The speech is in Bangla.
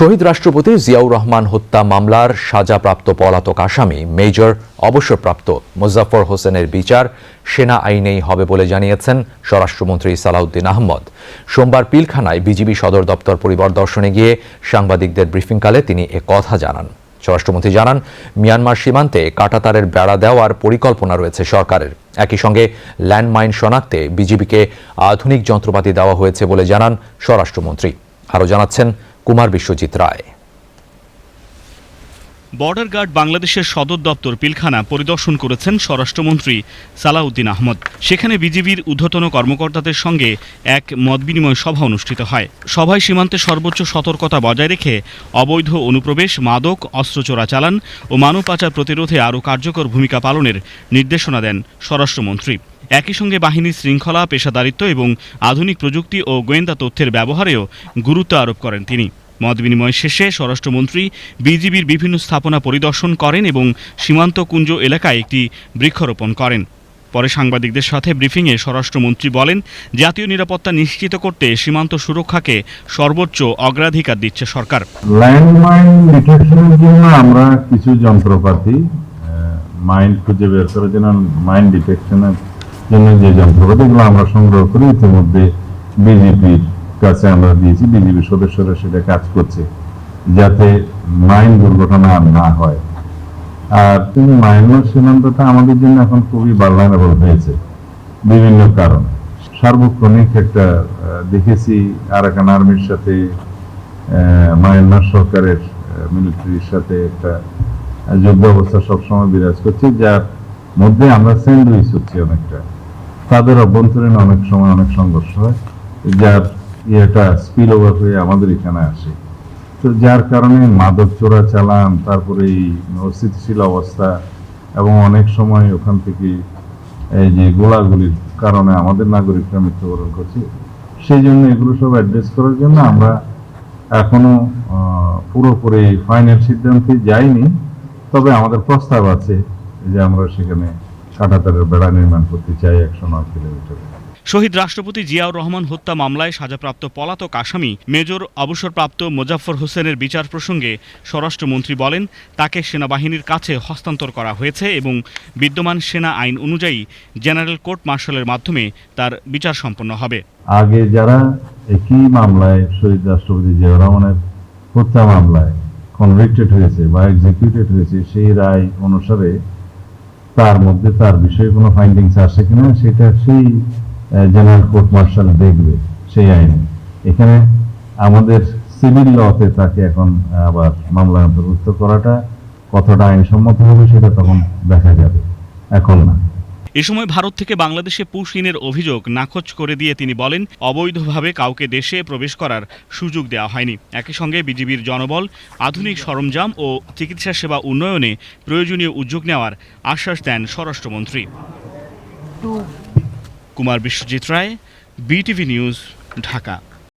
শহীদ রাষ্ট্রপতি জিয়াউর রহমান হত্যা মামলার সাজাপ্রাপ্ত পলাতক আসামি মেজর অবসরপ্রাপ্ত মোজাফফর হোসেনের বিচার সেনা আইনেই হবে বলে জানিয়েছেন স্বরাষ্ট্রমন্ত্রী সালাউদ্দিন আহমদ। সোমবার পিলখানায় বিজিবি সদর দপ্তর পরিদর্শনে গিয়ে সাংবাদিকদের ব্রিফিংকালে তিনি কথা জানান। স্বরাষ্ট্রমন্ত্রী জানান, মিয়ানমার সীমান্তে কাঁটাতারের বেড়া দেওয়ার পরিকল্পনা রয়েছে সরকারের। একই সঙ্গে ল্যান্ডমাইন শনাক্তে বিজিবিকে আধুনিক যন্ত্রপাতি দেওয়া হয়েছে বলে জানান স্বরাষ্ট্রমন্ত্রী। আরও জানাচ্ছেন কুমার বিশ্বজিৎ রায়। বর্ডার গার্ড বাংলাদেশের সদর দপ্তর পিলখানা পরিদর্শন করেছেন স্বরাষ্ট্রমন্ত্রী সালাউদ্দিন আহমদ। সেখানে বিজিবির ঊর্ধ্বতন কর্মকর্তাদের সঙ্গে এক মতবিনিময় সভা অনুষ্ঠিত হয়। সভায় সীমান্তে সর্বোচ্চ সতর্কতা বজায় রেখে অবৈধ অনুপ্রবেশ, মাদক, অস্ত্র চোরাচালান ও মানব পাচার প্রতিরোধে আরও কার্যকর ভূমিকা পালনের নির্দেশনা দেন স্বরাষ্ট্রমন্ত্রী। একই সঙ্গে বাহিনীর শৃঙ্খলা, পেশাদারিত্ব এবং আধুনিক প্রযুক্তি ও গোয়েন্দা তথ্যের ব্যবহারেও গুরুত্ব আরোপ করেন তিনি। মতবিনিময় শেষে স্বরাষ্ট্রমন্ত্রী বিজিবির বিভিন্ন স্থাপনা পরিদর্শন করেন এবং সীমান্ত কুঞ্জ এলাকায় একটি বৃক্ষরোপণ করেন। পরে সাংবাদিকদের সাথে ব্রিফিংয়ে স্বরাষ্ট্রমন্ত্রী বলেন, জাতীয় নিরাপত্তা নিশ্চিত করতে সীমান্ত সুরক্ষাকে সর্বোচ্চ অগ্রাধিকার দিচ্ছে সরকার। ল্যান্ডমাইন ডিটেকশনের জন্য আমরা কিছু যন্ত্রপাতি মাইন খুঁজে বের করার জন্য মাইন ডিটেকশনের জন্য যে যন্ত্রপাতিগুলো আমরা সংগ্রহ করি ইতিমধ্যে বিজেপির কাছে আমরা দিয়েছি। বিজেপি সদস্যরা সেটা কাজ করছে যাতে মাইন দুর্ঘটনা না হয়। আর তিনি মায়ানমার সীমান্তটা আমাদের জন্য এখন খুবই ভালনারেবল হয়েছে বিভিন্ন কারণে। সার্বক্ষণিক একটা দেখেছি আরাকান আর্মির সাথে মায়ানমার সরকারের মিলিটারির সাথে একটা যুদ্ধ অবস্থা সবসময় বিরাজ করছে, যার মধ্যে আমরা স্যান্ডউইচ হচ্ছি অনেকটা। তাদের অভ্যন্তরীণ অনেক সময় অনেক সংঘর্ষ হয়, যার এটা স্পিল ওভার হয়ে আমাদের এখানে আসে। তো যার কারণে মাদক চোরাচালান, তারপরে এই অস্থিতিশীল অবস্থা এবং অনেক সময় ওখান থেকে এই যে গোলাগুলির কারণে আমাদের নাগরিকরা মৃত্যুবরণ করছে। সেই জন্য এগুলো সব অ্যাড্রেস করার জন্য আমরা এখনো পুরোপুরি ফাইনাল সিদ্ধান্তে যাইনি, তবে আমাদের প্রস্তাব আছে যে আমরা সেখানে কাঁটাতারের বেড়া নির্মাণ করতে চাই 109 কিলোমিটার। শহীদ রাষ্ট্রপতি জিয়াউর রহমান হত্যা মামলায় সাজাপ্রাপ্ত পলাতক আসামি মেজর অবসরপ্রাপ্ত মোজাফফর হোসেনের বিচার প্রসঙ্গে স্বরাষ্ট্রমন্ত্রী বলেন, তাকে সেনাবাহিনীর কাছে হস্তান্তর করা হয়েছে এবং বিদ্যমান সেনা আইন অনুযায়ী জেনারেল কোর্ট মার্শালের মাধ্যমে তার বিচার সম্পন্ন হবে। আগে যারা একই মামলায় শহীদ রাষ্ট্রপতি জিয়াউর রহমানের হত্যা মামলায় কনভিক্টেড হয়েছে বা এক্সিকিউটেড হয়েছে, সেই রায় অনুসারে তার মধ্যে তার বিষয়ে কোনো ফাইন্ডিংস আসে কিনা সেটা সেই জেনারেল কোর্ট মার্শাল দেখবে সেই আইনে। এখানে আমাদের সিভিল লতে তাকে এখন আবার মামলায় অন্তর্ভুক্ত করাটা কতটা আইনসম্মত হবে সেটা তখন দেখা যাবে, এখন না। এ সময় ভারত থেকে বাংলাদেশে পুশইনের অভিযোগ নাকচ করে দিয়ে তিনি বলেন, অবৈধভাবে কাউকে দেশে প্রবেশ করার সুযোগ দেওয়া হয়নি। একই সঙ্গে বিজিবির জনবল, আধুনিক সরঞ্জাম ও চিকিৎসা সেবা উন্নয়নে প্রয়োজনীয় উদ্যোগ নেওয়ার আশ্বাস দেন স্বরাষ্ট্রমন্ত্রী। কুমার বিশ্বজিৎ রায়, বিটিভি নিউজ, ঢাকা।